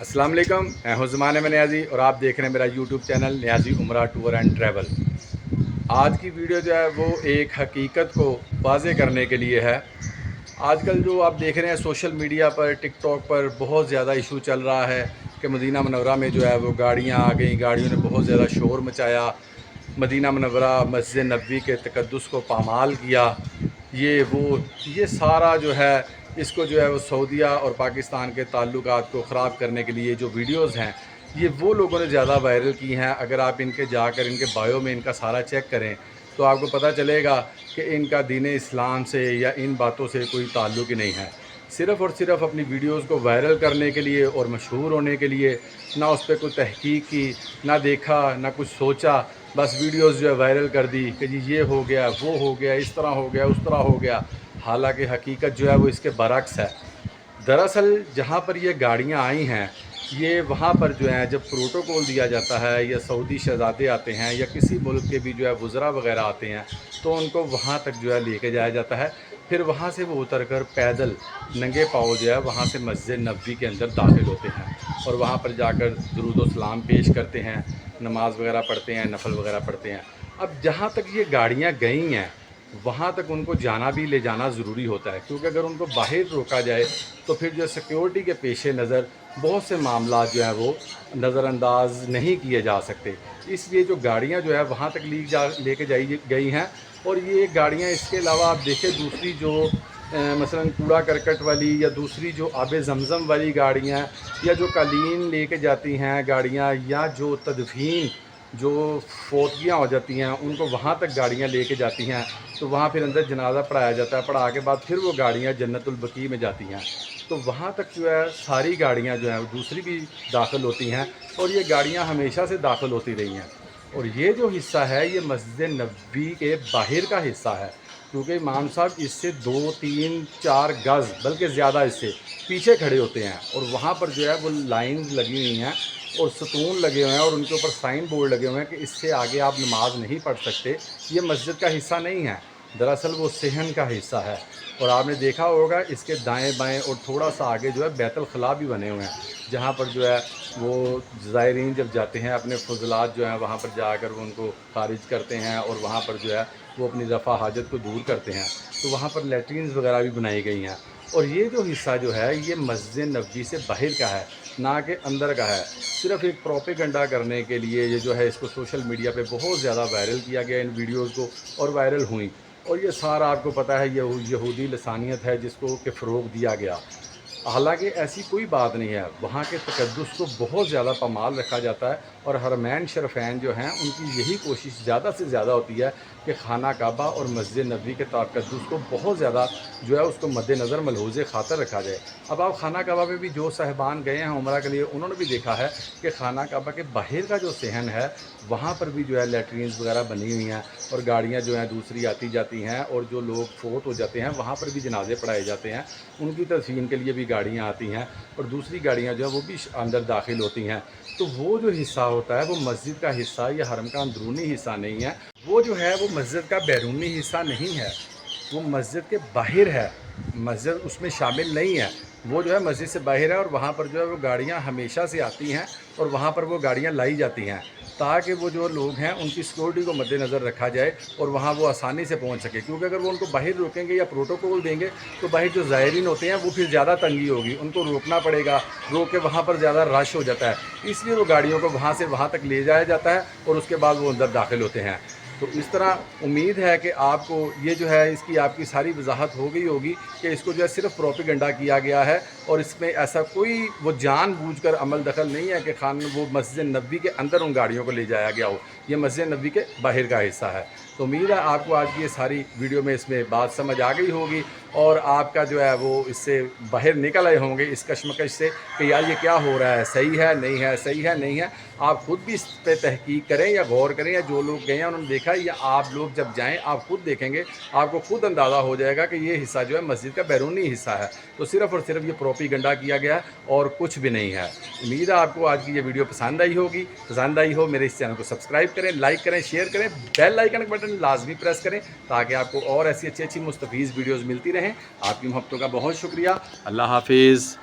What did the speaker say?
अस्सलाम वालेकुम, मैं हूं ज़मान अहमद नियाज़ी और आप देख रहे हैं मेरा यूट्यूब चैनल नियाज़ी उमरा टूर एंड ट्रैवल। आज की वीडियो जो है वो एक हकीकत को वाज़े करने के लिए है। आजकल जो आप देख रहे हैं सोशल मीडिया पर, टिकटॉक पर बहुत ज़्यादा इशू चल रहा है कि मदीना मनव्वरा में जो है वो गाड़ियाँ आ गई, गाड़ियों ने बहुत ज़्यादा शोर मचाया, मदीना मनव्वरा मस्जिद नबवी के तक़द्दुस को पामाल किया। ये सारा जो है इसको जो है वो सऊदीया और पाकिस्तान के ताल्लुकात को ख़राब करने के लिए जो वीडियोज़ हैं ये वो लोगों ने ज़्यादा वायरल की हैं। अगर आप इनके जाकर इनके बायो में इनका सारा चेक करें तो आपको पता चलेगा कि इनका दीन इस्लाम से या इन बातों से कोई ताल्लुक़ ही नहीं है। सिर्फ़ और सिर्फ अपनी वीडियोज़ को वायरल करने के लिए और मशहूर होने के लिए ना उस पर कोई तहकीक की, ना देखा, ना कुछ सोचा, बस वीडियोज़ जो है वायरल कर दी कि जी ये हो गया, वो हो गया, इस तरह हो गया, उस तरह हो गया। हालांकि हकीकत जो है वो इसके बरक्स है। दरअसल जहाँ पर ये गाड़ियाँ आई हैं ये वहाँ पर जो है जब प्रोटोकॉल दिया जाता है या सऊदी शहज़ादे आते हैं या किसी मुल्क के भी जो है वज़रा वग़ैरह आते हैं तो उनको वहाँ तक जो है लेके जाया जाता है। फिर वहाँ से वो उतर कर पैदल नंगे पाँव जो है वहाँ से मस्जिद नबवी के अंदर दाखिल होते हैं और वहाँ पर जाकर दुरूद व सलाम पेश करते हैं, नमाज़ वग़ैरह पढ़ते हैं, नफल वग़ैरह पढ़ते हैं। अब जहाँ तक ये गाड़ियाँ गई हैं वहाँ तक उनको जाना भी ले जाना ज़रूरी होता है, क्योंकि अगर उनको बाहर रोका जाए तो फिर जो सिक्योरिटी के पेश नज़र बहुत से मामला जो है वो नज़रअंदाज नहीं किए जा सकते। इसलिए जो गाड़ियाँ जो है वहाँ तक लेके जाई गई हैं। और ये गाड़ियाँ इसके अलावा आप देखें दूसरी जो मसलन कूड़ा करकट वाली या दूसरी जो आब ज़मज़म वाली गाड़ियाँ या जो कालीन लेके जाती हैं गाड़ियाँ या जो तदफीन जो फोतगियाँ हो जाती हैं उनको वहाँ तक गाड़ियाँ लेके जाती हैं तो वहाँ फिर अंदर जनाजा पढ़ाया जाता है। पढ़ा के बाद फिर वो गाड़ियाँ जन्नतुल बकी में जाती हैं। तो वहाँ तक जो है सारी गाड़ियाँ जो हैं वो दूसरी भी दाखिल होती हैं और ये गाड़ियाँ हमेशा से दाखिल होती रही हैं। और ये जो हिस्सा है ये मस्जिद नबवी के बाहर का हिस्सा है, क्योंकि इमाम साहब इससे 2, 3, 4 गज़ बल्कि ज़्यादा इससे पीछे खड़े होते हैं और वहाँ पर जो है वो लाइन्स लगी हुई हैं और सतून लगे हुए हैं और उनके ऊपर साइन बोर्ड लगे हुए हैं कि इससे आगे आप नमाज नहीं पढ़ सकते। ये मस्जिद का हिस्सा नहीं है, दरअसल वो सहन का हिस्सा है। और आपने देखा होगा इसके दाएं बाएं और थोड़ा सा आगे जो है बैतुल खला भी बने हुए हैं, जहाँ पर जो है वो ज़ायरीन जब जाते हैं अपने फजलात जो हैं वहाँ पर जाकर वो उनको खारिज करते हैं और वहाँ पर जो है वो अपनी रफ़ा हाजत को दूर करते हैं। तो वहाँ पर लैट्रीन्स वगैरह भी बनाई गई हैं। और ये जो हिस्सा जो है ये मस्जिद नबवी से बाहर का है, ना कि अंदर का है। सिर्फ़ एक प्रोपेगेंडा करने के लिए ये जो है इसको सोशल मीडिया पे बहुत ज़्यादा वायरल किया गया इन वीडियोज़ को और वायरल हुई। और ये सारा आपको पता है यहूदी लसानियत है जिसको कि फ़रोग़ दिया गया। हालांकि ऐसी कोई बात नहीं है, वहाँ के तक़द्दुस को बहुत ज़्यादा पामाल रखा जाता है और हरमैन शरफ़ैन जो हैं उनकी यही कोशिश ज़्यादा से ज़्यादा होती है कि खाना काबा और मस्जिद नबवी के तक़द्दुस को बहुत ज़्यादा जो है उसको मद्देनज़र मलहूज़ ख़ातर रखा जाए। अब आप खाना काबा में भी जो साहिबान गए हैं उम्रा के लिए उन्होंने भी देखा है कि खाना काबा के बाहर का जो सहन है वहाँ पर भी जो है लैट्रीन्स वगैरह बनी हुई हैं और गाड़ियाँ जो हैं दूसरी आती जाती हैं और जो लोग फोत हो जाते हैं वहाँ पर भी जनाजे पढ़ाए जाते हैं, उनकी तदफीन के लिए भी गाड़ियाँ आती हैं और दूसरी गाड़ियाँ जो है वो भी अंदर दाखिल होती हैं। तो वो जो हिस्सा होता है वो मस्जिद का हिस्सा या हरम का अंदरूनी हिस्सा नहीं है, वो जो है वो मस्जिद का बैरूनी हिस्सा नहीं है, वो मस्जिद के बाहर है, मस्जिद उसमें शामिल नहीं है। वो जो है मस्जिद से बाहर है और वहाँ पर जो है वो गाड़ियाँ हमेशा से आती हैं और वहाँ पर वो गाड़ियाँ लाई जाती हैं ताकि वो जो लोग हैं उनकी सिक्योरिटी को मद्देनज़र रखा जाए और वहाँ वो आसानी से पहुँच सके। क्योंकि अगर वो उनको बाहर रोकेंगे या प्रोटोकॉल देंगे तो बाहर जो ज़ायरीन होते हैं वो फिर ज़्यादा तंगी होगी, उनको रोकना पड़ेगा, रोक के वहाँ पर ज़्यादा रश हो जाता है। इसलिए वो गाड़ियों को वहाँ से वहाँ तक ले जाया जाता है और उसके बाद वो अंदर दाखिल होते हैं। तो इस तरह उम्मीद है कि आपको ये जो है इसकी आपकी सारी वजाहत हो गई होगी कि इसको जो है सिर्फ प्रोपेगेंडा किया गया है और इसमें ऐसा कोई वो जानबूझकर अमल दखल नहीं है कि वो मस्जिद नबवी के अंदर उन गाड़ियों को ले जाया गया हो। ये मस्जिद नबवी के बाहर का हिस्सा है। तो उम्मीद है आपको आज की ये सारी वीडियो में इसमें बात समझ आ गई होगी और आपका जो है वो इससे बाहर निकल आए होंगे इस कश्मकश से कि यार ये क्या हो रहा है, सही है नहीं है, सही है नहीं है। आप खुद भी इस पे तहकीक करें या गौर करें या जो लोग गए हैं उन्होंने देखा है या आप लोग जब जाएं आप खुद देखेंगे, आपको खुद अंदाज़ा हो जाएगा कि ये हिस्सा जो है मस्जिद का बैरूनी हिस्सा है। तो सिर्फ़ और सिर्फ ये प्रोपेगेंडा किया गया है और कुछ भी नहीं है। उम्मीद है आपको आज की ये वीडियो पसंद आई होगी। पसंद आई हो मेरे इस चैनल को सब्सक्राइब करें, लाइक करें, शेयर करें, बेल आइकन का बटन लाजमी प्रेस करें ताकि आपको और ऐसी अच्छी अच्छी मुस्तफ़ीज़ वीडियोज़ मिलती रहें। आपकी मोहब्बतों का बहुत शुक्रिया। अल्लाह हाफिज़।